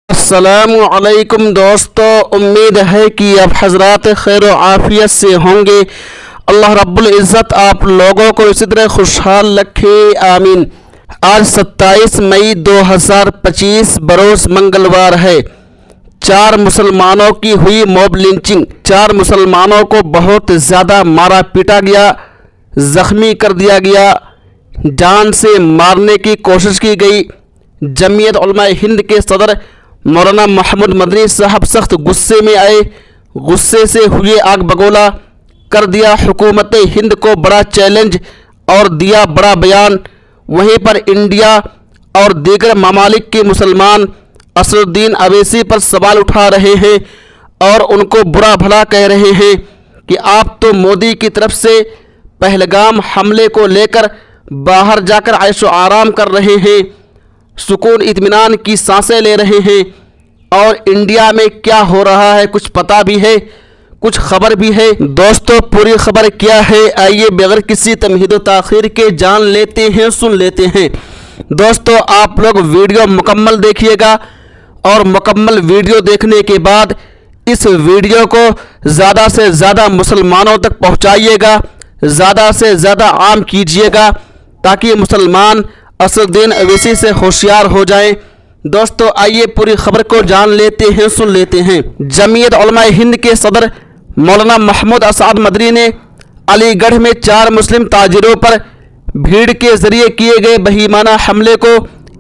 अस्सलामुअलैकुम दोस्तों, उम्मीद है कि आप हजरात खैर व आफियत से होंगे। अल्लाह रब्बुल इज़्ज़त आप लोगों को इसी तरह खुशहाल रखे, आमीन। आज 27 मई 2025 बरोज़ मंगलवार है। 4 मुसलमानों की हुई मॉब लिंचिंग। 4 मुसलमानों को बहुत ज़्यादा मारा पीटा गया, ज़ख्मी कर दिया गया, जान से मारने की कोशिश की गई। जमीयत उलमा हिंद के सदर मौलाना महमूद मदनी साहब सख्त गुस्से में आए, गुस्से से हुए आग बगोला कर दिया हुकूमत हिंद को बड़ा चैलेंज और दिया बड़ा बयान। वहीं पर इंडिया और दीगर ममालिक के मुसलमान असदुद्दीन अवैसी पर सवाल उठा रहे हैं और उनको बुरा भला कह रहे हैं कि आप तो मोदी की तरफ से पहलगाम हमले को लेकर बाहर जाकर ऐशो आराम कर रहे हैं, सुकून इत्मीनान की सांसें ले रहे हैं, और इंडिया में क्या हो रहा है कुछ पता भी है, कुछ खबर भी है। दोस्तों, पूरी खबर क्या है, आइए बगैर किसी तमहीद व ताख़ीर के जान लेते हैं, सुन लेते हैं। दोस्तों, आप लोग वीडियो मुकम्मल देखिएगा और मुकम्मल वीडियो देखने के बाद इस वीडियो को ज़्यादा से ज़्यादा मुसलमानों तक पहुँचाइएगा, ज़्यादा से ज़्यादा आम कीजिएगा ताकि मुसलमान असदुद्दीन अवैसी से होशियार हो जाएं। दोस्तों, आइए पूरी खबर को जान लेते हैं, सुन लेते हैं। जमीयत उलमा हिंद के सदर मौलाना महमूद असाद मदनी ने अलीगढ़ में 4 मुस्लिम ताजिरों पर भीड़ के जरिए किए गए बहीमाना हमले को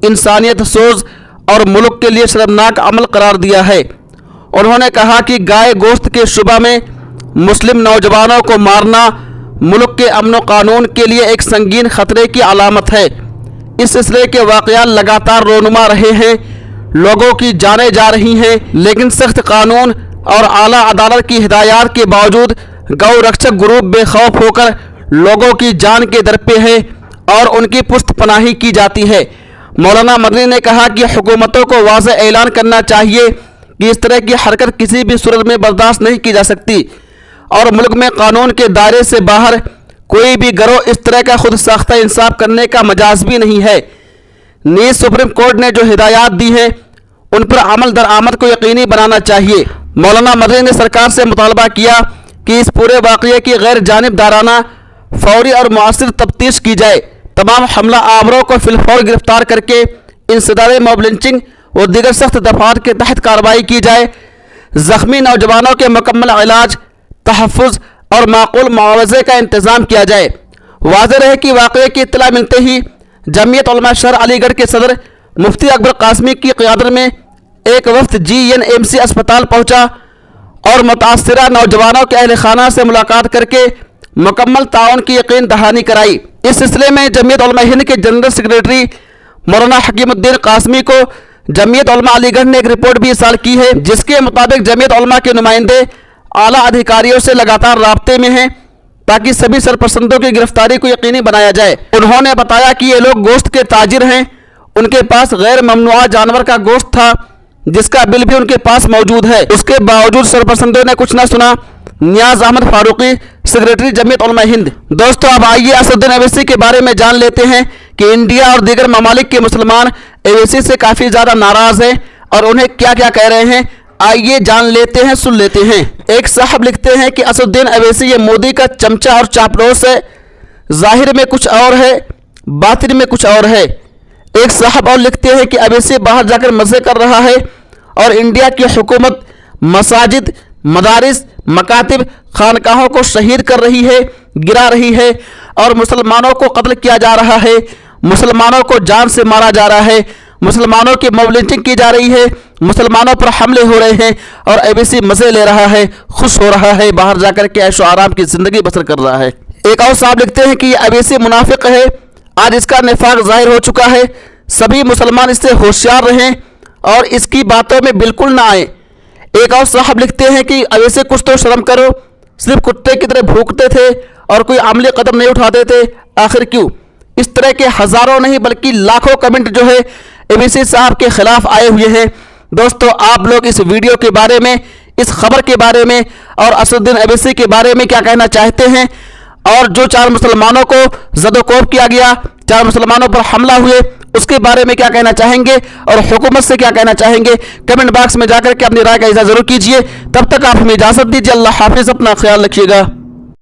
इंसानियत सोज और मुल्क के लिए शर्मनाक अमल करार दिया है। उन्होंने कहा कि गाय गोश्त के शुबा में मुस्लिम नौजवानों को मारना मुल्क के अमन कानून के लिए एक संगीन खतरे की अलामत है। इस सिलसिले के वाक़यात लगातार रोनुमा रहे हैं, लोगों की जानें जा रही हैं, लेकिन सख्त कानून और आला अदालत की हिदायत के बावजूद गौ रक्षक ग्रुप बेखौफ होकर लोगों की जान के दर पे है और उनकी पुष्ट पनाही की जाती है। मौलाना मदनी ने कहा कि हुकूमतों को वाज़ेह ऐलान करना चाहिए कि इस तरह की हरकत किसी भी सूरत में बर्दाश्त नहीं की जा सकती और मुल्क में कानून के दायरे से बाहर कोई भी गिरोह इस तरह का खुद साख्ता इंसाफ करने का मजाज भी नहीं है। नीज़ सुप्रीम कोर्ट ने जो हिदायत दी हैं उन पर अमल दरामद को यकीनी बनाना चाहिए। मौलाना मदनी ने सरकार से मुतालबा किया कि इस पूरे वाक़ये की गैर जानिबदाराना फौरी और मुअस्सिर तफ्तीश की जाए, तमाम हमला आवरों को फिलफौर गिरफ्तार करके इंसदाद मॉब लिंचिंग और दीगर सख्त दफात के तहत कार्रवाई की जाए, ज़ख्मी नौजवानों के मुकम्मल इलाज, तहफ़्फ़ुज़ और माकूल मुआवजे का इंतज़ाम किया जाए। वाज़ेह रहे कि वाक़ये की इत्तला मिलते ही जमीयत उलमा शहर अलीगढ़ के सदर मुफ्ती अकबर कासमी की क़यादत में एक वफ़द GNMC अस्पताल पहुँचा और मुतासरा नौजवानों के अहल खाना से मुलाकात करके मुकम्मल ताउन की यकीन दहानी कराई। इस सिलसिले में जमीयत उलमा हिंद के जनरल सेक्रेटरी मौलाना हकीमुद्दीन कासमी को जमीयत उलमा अलीगढ़ ने एक रिपोर्ट भी इरसाल की है, जिसके मुताबिक जमीयत उलमा के नुमाइंदे आला अधिकारियों से लगातार राब्ते में हैं ताकि सभी सरपरस्तों की गिरफ्तारी को यकीनी बनाया जाए। उन्होंने बताया कि ये लोग गोश्त के ताजिर हैं, उनके पास गैर ममनुआ जानवर का गोश्त था जिसका बिल भी उनके पास मौजूद है। उसके बावजूद सरपरस्तों ने कुछ न सुना। नियाज अहमद फारूकी, सेक्रेटरी जमीयत उलमा हिंद। दोस्तों, अब आइए असदुद्दीन अवैसी के बारे में जान लेते हैं कि इंडिया और दीगर ममालिक के मुसलमान अवैसी से काफ़ी ज़्यादा नाराज़ हैं और उन्हें क्या क्या कह रहे हैं, आइए जान लेते हैं, सुन लेते हैं। एक साहब लिखते हैं कि असदुद्दीन अवैसी ये मोदी का चमचा और चापलूस है, जाहिर में कुछ और है, बातिन में कुछ और है। एक साहब और लिखते हैं कि अवैसी बाहर जाकर मज़े कर रहा है और इंडिया की हुकूमत मसाजिद, मदारिस, मकातिब, खानकाहों को शहीद कर रही है, गिरा रही है और मुसलमानों को कत्ल किया जा रहा है, मुसलमानों को जान से मारा जा रहा है, मुसलमानों की मॉब लिंचिंग की जा रही है, मुसलमानों पर हमले हो रहे हैं और अवैसी मज़े ले रहा है, खुश हो रहा है, बाहर जाकर के ऐशो आराम की ज़िंदगी बसर कर रहा है। एक और साहब लिखते हैं कि अवैसी मुनाफिक है, आज इसका निफाक जाहिर हो चुका है, सभी मुसलमान इससे होशियार रहें और इसकी बातों में बिल्कुल ना आए। एक और साहब लिखते हैं कि अवैसी कुछ तो शर्म करो, सिर्फ कुत्ते की तरह भूखते थे और कोई अमली कदम नहीं उठाते थे, आखिर क्यों? इस तरह के हज़ारों नहीं बल्कि लाखों कमेंट जो है अवैसी साहब के खिलाफ आए हुए हैं। दोस्तों, आप लोग इस वीडियो के बारे में, इस खबर के बारे में और असदुद्दीन अवैसी के बारे में क्या कहना चाहते हैं? और जो 4 मुसलमानों को ज़दोकोब किया गया, 4 मुसलमानों पर हमला हुए, اس کے بارے میں کیا کہنا چاہیں گے اور حکومت سے کیا کہنا چاہیں گے، کمنٹ باکس میں جا کر کے اپنی رائے کا اظہار ضرور کیجیے۔ تب تک آپ ہمیں اجازت دیجیے، اللہ حافظ، اپنا خیال رکھیے گا۔